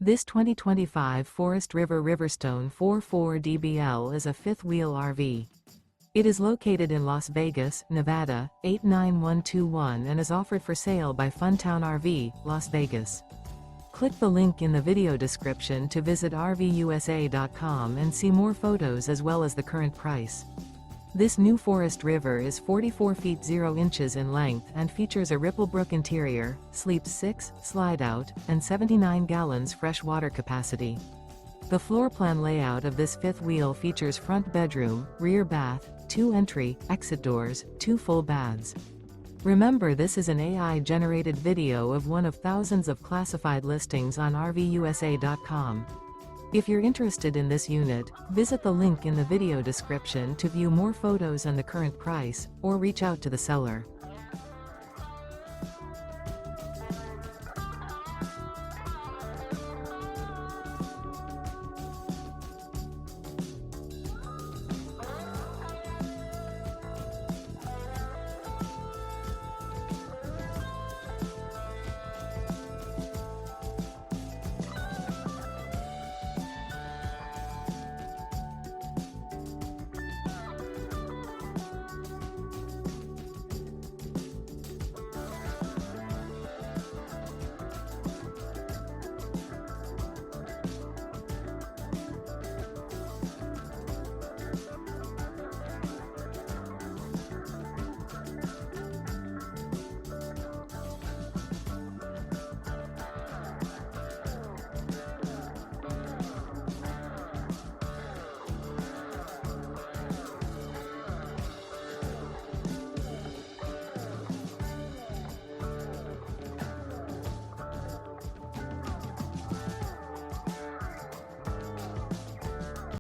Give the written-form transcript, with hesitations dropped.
This 2025 Forest River RiverStone 44DBL is a fifth-wheel RV. It is located in Las Vegas, Nevada, 89121 and is offered for sale by Funtown RV, Las Vegas. Click the link in the video description to visit RVUSA.com and see more photos as well as the current price. This new Forest River is 44 feet 0 inches in length and features a RIPPLEBROOK interior, sleeps 6, Slideout, and 79 gallons fresh water capacity. The floor plan layout of this fifth wheel features front bedroom, rear bath, 2 entry, exit doors, 2 full baths. Remember, this is an AI-generated video of one of thousands of classified listings on RVUSA.com. If you're interested in this unit, visit the link in the video description to view more photos and the current price, or reach out to the seller.